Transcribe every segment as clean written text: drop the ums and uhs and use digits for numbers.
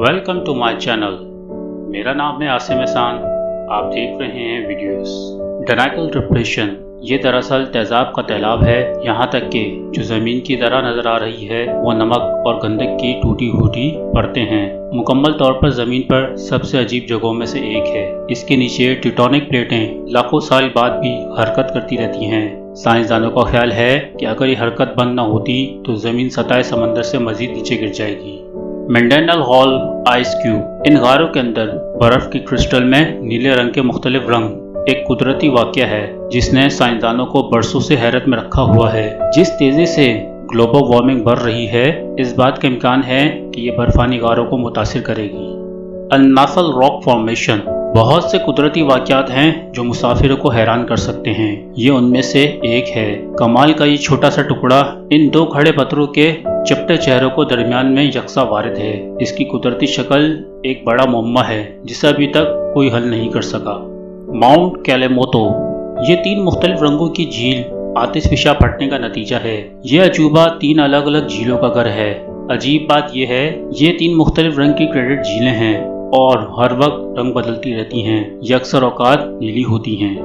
Welcome to my channel. मेरा नाम है आसिम एहसान। आप देख रहे हैं वीडियोस। डनाइकल डिप्रेशन ये दरअसल तेजाब का तालाब है। यहाँ तक कि जो ज़मीन की तरह नज़र आ रही है वो नमक और गंधक की टूटी फूटी परतें हैं। मुकम्मल तौर पर ज़मीन पर सबसे अजीब जगहों में से एक है। इसके नीचे टेक्टोनिक प्लेटें लाखों साल बाद भी हरकत करती रहती हैं। साइंसदानों का ख्याल है कि अगर ये हरकत बंद न होती तो ज़मीन सतह समंदर से मज़ीद नीचे गिर जाएगी। मैंडेनल हॉल आइस क्यूब। इन गारों के अंदर बर्फ के क्रिस्टल में नीले रंग के मुख्तलिफ रंग एक कुदरती वाक़या है जिसने साइंसदानों को बरसों से हैरत में रखा हुआ है। जिस तेज़ी से ग्लोबल वार्मिंग बढ़ रही है, इस बात का इम्कान है कि ये बर्फानी गारों को मुतासिर करेगी। अल-नाफल रॉक फॉर्मेशन। बहुत से कुदरती वाक़यात हैं जो मुसाफिरों को हैरान कर सकते हैं। ये उनमें से एक है। कमाल का ये छोटा सा टुकड़ा इन दो खड़े पत्थरों के चपटे चेहरों को दरमियान में यकसा वारिद है। इसकी कुदरती शक्ल एक बड़ा मुअम्मा है जिसे अभी तक कोई हल नहीं कर सका। माउंट कैलेमोतो। ये 3 मुख्तलिफ रंगों की झील आतिशफिशा फटने का नतीजा है। ये अजूबा 3 अलग अलग झीलों का घर है। अजीब बात यह है, ये 3 मुख्तलिफ रंग की क्रेडिट झीलें हैं और हर वक्त रंग बदलती रहती हैं। ये अक्सर औकात नीली होती हैं।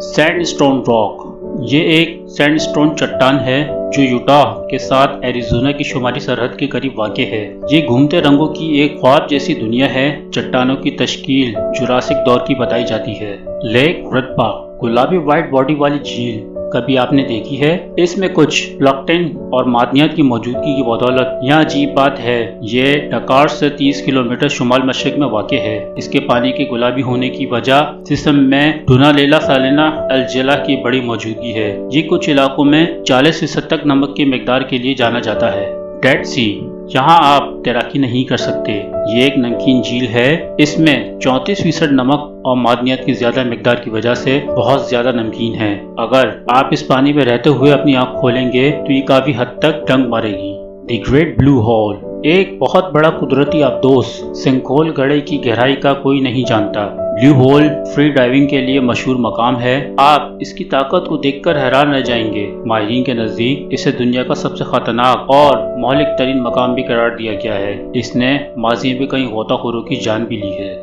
Sandstone rock. ये एक सैंडस्टोन चट्टान है जो यूटाह के साथ एरिज़ोना की शुमारी सरहद के करीब वाक़े है। ये घूमते रंगों की एक ख्वाब जैसी दुनिया है। चट्टानों की तश्कील जुरासिक दौर की बताई जाती है। लेक रतबा। गुलाबी वाइट बॉडी वाली झील कभी आपने देखी है? इसमें कुछ प्लॉक्टिन और मादनियात की मौजूदगी की बदौलत यहाँ अजीब बात है, ये डकार से 30 किलोमीटर शुमाल मशरक में वाक़ है। इसके पानी के गुलाबी होने की वजह जिस्म में डुनालेला सालिना अल्जेला की बड़ी मौजूदगी है। ये कुछ इलाकों में 40% तक नमक की मिकदार के लिए जाना जाता है। डेड सी। यहाँ आप तैराकी नहीं कर सकते। ये एक नमकीन झील है। इसमें 34% नमक और मादनियात की ज्यादा मिकदार की वजह से बहुत ज्यादा नमकीन है। अगर आप इस पानी में रहते हुए अपनी आंख खोलेंगे तो ये काफी हद तक डंक मारेगी। The great blue hole. एक बहुत बड़ा कुदरती अफदोस। सिंखोल गड्ढे की गहराई का कोई नहीं जानता। ब्लू होल फ्री डाइविंग के लिए मशहूर मकाम है। आप इसकी ताकत को देखकर हैरान रह जाएंगे। माहिरीन के नजदीक इसे दुनिया का सबसे खतरनाक और मौलिक तरीन मकाम भी करार दिया गया है। इसने माजी में कई गोताखोरों की जान भी ली है।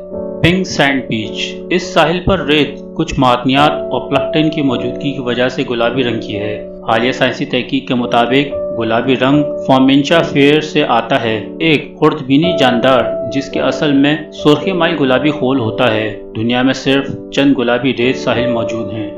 Pink sand beach. इस साहिल पर रेत कुछ मादनियात और प्लॉक्टिन की मौजूदगी की वजह से गुलाबी रंग की है। हालिया साइंसी तहकीक के मुताबिक गुलाबी रंग फोमेंचा फेयर से आता है, एक खुर्दबीनी जानदार जिसके असल में सुर्खी माइल गुलाबी खोल होता है। दुनिया में सिर्फ चंद गुलाबी रेत साहिल मौजूद हैं।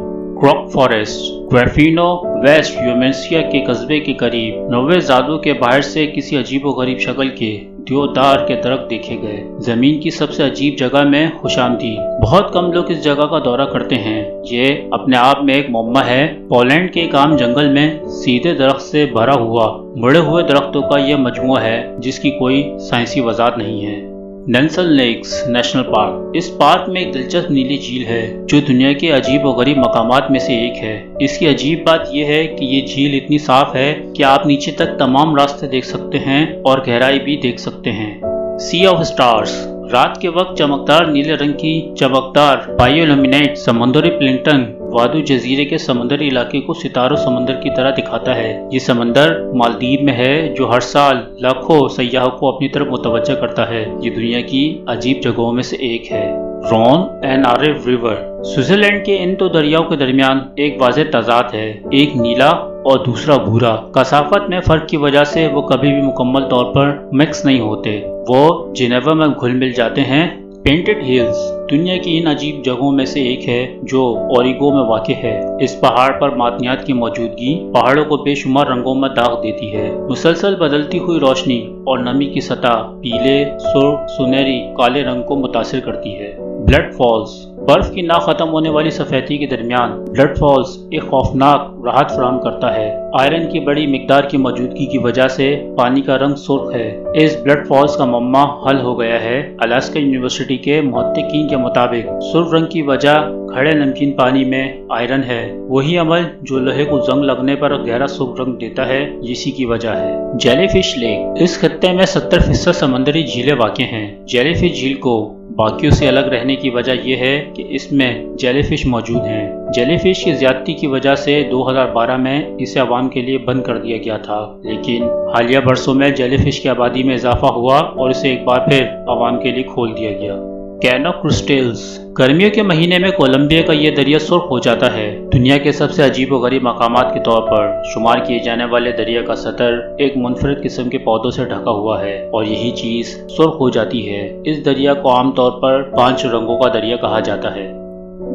क्रॉक फॉरेस्ट। ग्रेफिनो वेस्ट यूमेंसिया के कस्बे के करीब नौवेज़ादों के बाहर से किसी अजीबोगरीब शक्ल के देवदार के दरख्त देखे गए। जमीन की सबसे अजीब जगह में खुशामदी। बहुत कम लोग इस जगह का दौरा करते हैं। ये अपने आप में एक मुअम्मा है। पोलैंड के एक आम जंगल में सीधे दरख्त से भरा हुआ मुड़े हुए दरख्तों का यह मजमुआ है जिसकी कोई साइंसी वजाहत नहीं है। Nelson lakes national park. इस पार्क में एक दिलचस्प नीली झील है जो दुनिया के अजीब और गरीब मकामात में से एक है। इसकी अजीब बात यह है कि ये झील इतनी साफ है कि आप नीचे तक तमाम रास्ते देख सकते हैं और गहराई भी देख सकते हैं। सी ऑफ स्टार्स। रात के वक्त चमकदार नीले रंग की चमकदार बायोल्यूमिनेट समुद्री प्लिंटन वादू जजीरे के समुद्री इलाके को सितारों समंदर की तरह दिखाता है। ये समंदर मालदीव में है जो हर साल लाखों सयाहों को अपनी तरफ मुतवज्जह करता है। ये दुनिया की अजीब जगहों में से एक है। Rhone and Aare river. Switzerland के इन 2 दरियाओं के दरमियान एक वाज़ेह तज़ाद है, एक नीला और दूसरा भूरा। कसाफत में फर्क की वजह से वो कभी भी मुकम्मल तौर पर मिक्स नहीं होते। वो जिनेवा में घुल मिल जाते हैं। पेंटेड हिल्स दुनिया की इन अजीब जगहों में से एक है जो ओरिगो में वाक़ है। इस पहाड़ पर मादनियात की मौजूदगी पहाड़ों को बेशुमार रंगों में दाग देती है। मुसलसल बदलती हुई रोशनी और नमी की सतह पीले, सुर्ख, सुनहरी, काले रंग को मुतासिर करती है। Blood Falls. बर्फ की ना खत्म होने वाली सफेदी के दरमियान ब्लड फॉल्स एक खौफनाक राहत फराहम करता है। आयरन की बड़ी मिकदार की मौजूदगी की वजह से पानी का रंग सुर्ख है। इस ब्लड फॉल्स का मम्मा हल हो गया है। अलास्का यूनिवर्सिटी के मुहक्किकीन के मुताबिक सुर्ख रंग की वजह खड़े नमकीन पानी में आयरन है। वही अमल जो लोहे को जंग लगने पर गहरा सुर्ख रंग देता है, इसी की वजह है। Jellyfish lake. इस खत्ते में 70% समंदरी झीलें वाक़ हैं। जेलीफिश झील को बाकियों से अलग रहने की वजह यह है कि इसमें जेलीफिश मौजूद हैं جیلی فش کی زیادتی کی وجہ سے 2012 میں اسے عوام کے لیے بند کر دیا گیا تھا، لیکن حالیہ برسوں میں جیلی فش کی آبادی میں اضافہ ہوا اور اسے ایک بار پھر عوام کے لیے کھول دیا گیا۔ کینو کرسٹلز۔ گرمیوں کے مہینے میں کولمبیا کا یہ دریا سرخ ہو جاتا ہے۔ دنیا کے سب سے عجیب و غریب مقامات کے طور پر شمار کیے جانے والے دریا کا سطر ایک منفرد قسم کے پودوں سے ڈھکا ہوا ہے اور یہی چیز سرخ ہو جاتی ہے۔ اس دریا کو عام طور پر 5 رنگوں کا دریا کہا جاتا ہے۔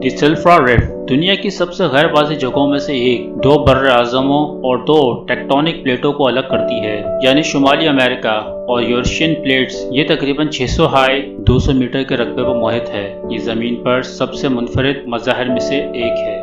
دی سلفرا ریفٹ دنیا کی سب سے غیر واضح جگہوں میں سے ایک، 2 براعظموں اور 2 ٹیکٹونک پلیٹوں کو الگ کرتی ہے، یعنی شمالی امریکہ اور یورشین پلیٹس۔ یہ تقریباً 600 ہائی 200 میٹر کے رقبے پر محیط ہے۔ یہ زمین پر سب سے منفرد مظاہر میں سے ایک ہے۔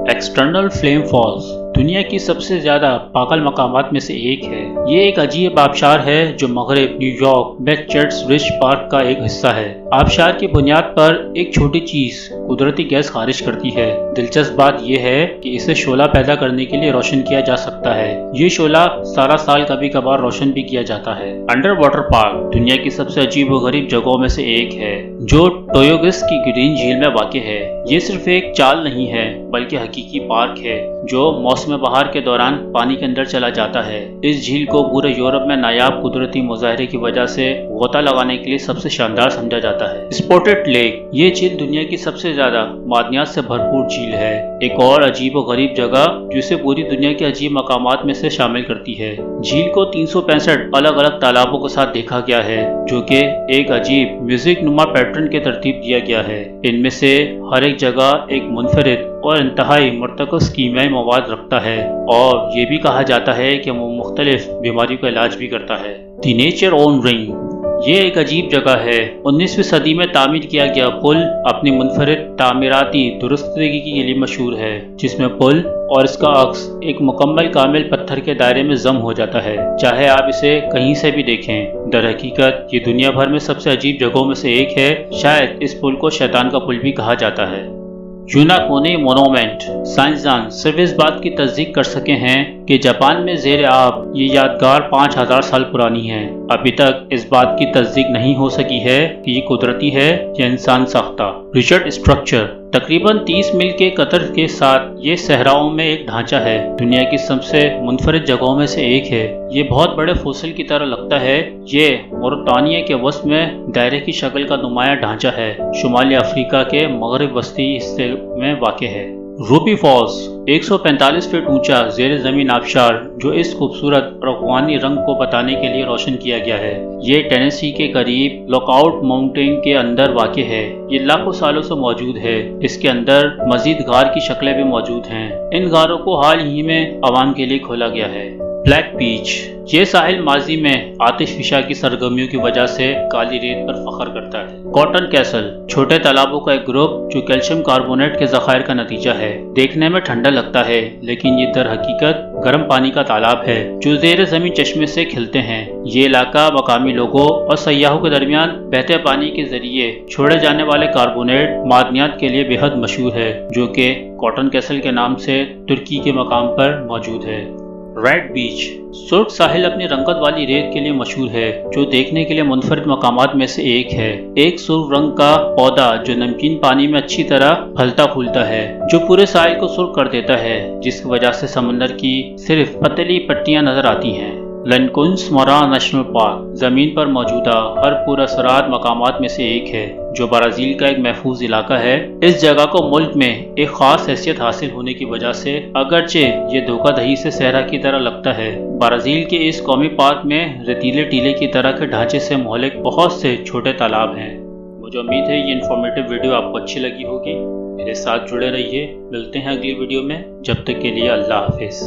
ایکسٹرنل فلیم فالز دنیا کی سب سے زیادہ پاگل مقامات میں سے ایک ہے۔ یہ ایک عجیب آبشار ہے جو مغرب نیو یارک میں چرچ رچ پارک کا ایک حصہ ہے۔ آبشار کی بنیاد پر ایک چھوٹی چیز قدرتی گیس خارج کرتی ہے۔ دلچسپ بات یہ ہے کہ اسے شعلہ پیدا کرنے کے لیے روشن کیا جا سکتا ہے۔ یہ شعلہ سارا سال کبھی کبھار روشن بھی کیا جاتا ہے۔ انڈر واٹر پارک دنیا کی سب سے عجیب و غریب جگہوں میں سے ایک ہے جو ٹویوگس کی گرین جھیل میں واقع ہے۔ یہ صرف ایک چال نہیں ہے بلکہ حقیقی پارک ہے جو موسم بہار کے دوران پانی کے اندر چلا جاتا ہے۔ اس جھیل کو پورے یورپ میں نایاب قدرتی مظاہرے کی وجہ سے غوطہ لگانے کے لیے سب سے شاندار سمجھا جاتا ہے۔ اسپوٹڈ لیک یہ جھیل دنیا کی سب سے زیادہ معدنیات سے بھرپور جھیل ہے، ایک اور عجیب و غریب جگہ جسے پوری دنیا کے عجیب مقامات میں سے شامل کرتی ہے۔ جھیل کو 365 الگ الگ تالابوں کے ساتھ دیکھا گیا ہے جو کہ ایک عجیب میوزک نما پیٹرن کے ترتیب دیا گیا ہے۔ ان میں سے ہر ایک جگہ ایک منفرد اور انتہائی مرتکز کیمیائی مواد رکھتا ہے اور یہ بھی کہا جاتا ہے کہ وہ مختلف بیماریوں کا علاج بھی کرتا ہے۔ دی نیچر اون رنگ یہ ایک عجیب جگہ ہے۔ 19ویں صدی میں تعمیر کیا گیا پل اپنی منفرد تعمیراتی درستگی کے لیے مشہور ہے، جس میں پل اور اس کا عکس ایک مکمل کامل پتھر کے دائرے میں ضم ہو جاتا ہے، چاہے آپ اسے کہیں سے بھی دیکھیں۔ در حقیقت یہ دنیا بھر میں سب سے عجیب جگہوں میں سے ایک ہے۔ شاید اس پل کو شیطان کا پل بھی کہا جاتا ہے۔ یوناکونی مونومنٹ سائنسدان صرف اس بات کی تصدیق کر سکے ہیں کہ جاپان میں زیر آب یہ یادگار 5000 سال پرانی ہے۔ ابھی تک اس بات کی تصدیق نہیں ہو سکی ہے کہ یہ قدرتی ہے یا انسان ساختہ۔ ریچرڈ اسٹرکچر تقریباً 30 میل کے قطر کے ساتھ یہ صحراؤں میں ایک ڈھانچہ ہے، دنیا کی سب سے منفرد جگہوں میں سے ایک ہے۔ یہ بہت بڑے فوسل کی طرح لگتا ہے۔ یہ موریٹانیہ کے وسط میں دائرے کی شکل کا نمایاں ڈھانچہ ہے، شمالی افریقہ کے مغرب وسطی حصے میں واقع ہے۔ روبی فالز 145 فٹ اونچا زیر زمین آبشار جو اس خوبصورت افغانی رنگ کو بتانے کے لیے روشن کیا گیا ہے۔ یہ ٹینیسی کے قریب لاک آؤٹ ماؤنٹین کے اندر واقع ہے۔ یہ لاکھوں سالوں سے موجود ہے۔ اس کے اندر مزید غار کی شکلیں بھی موجود ہیں۔ ان غاروں کو حال ہی میں عوام کے لیے کھولا گیا ہے۔ بلیک بیچ یہ ساحل ماضی میں آتش فشاں کی سرگرمیوں کی وجہ سے کالی ریت پر فخر کرتا ہے۔ کاٹن کیسل چھوٹے تالابوں کا ایک گروپ جو کیلشیم کاربونیٹ کے ذخائر کا نتیجہ ہے۔ دیکھنے میں ٹھنڈا لگتا ہے لیکن یہ در حقیقت گرم پانی کا تالاب ہے جو زیر زمین چشمے سے کھلتے ہیں۔ یہ علاقہ مقامی لوگوں اور سیاحوں کے درمیان بہتے پانی کے ذریعے چھوڑے جانے والے کاربونیٹ معدنیات کے لیے بے حد مشہور ہے، جو کہ کاٹن کیسل کے نام سے ترکی کے مقام پر موجود ہے۔ ریڈ بیچ سرخ ساحل اپنی رنگت والی ریت کے لیے مشہور ہے جو دیکھنے کے لیے منفرد مقامات میں سے ایک ہے۔ ایک سرخ رنگ کا پودا جو نمکین پانی میں اچھی طرح پھلتا پھولتا ہے جو پورے ساحل کو سرخ کر دیتا ہے، جس کی وجہ سے سمندر کی صرف پتلی پٹیاں نظر آتی ہیں۔ لنکونس مورا نیشنل پارک زمین پر موجودہ ہر پر اثرات مقامات میں سے ایک ہے جو برازیل کا ایک محفوظ علاقہ ہے۔ اس جگہ کو ملک میں ایک خاص حیثیت حاصل ہونے کی وجہ سے اگرچہ یہ دھوکہ دہی سے صحرا کی طرح لگتا ہے، برازیل کے اس قومی پارک میں ریتیلے ٹیلے کی طرح کے ڈھانچے سے مہلک بہت سے چھوٹے تالاب ہیں۔ مجھے امید ہے یہ انفارمیٹیو ویڈیو آپ کو اچھی لگی ہوگی۔ میرے ساتھ جڑے رہیے، ملتے ہیں اگلی ویڈیو میں، جب تک کے لیے اللہ حافظ۔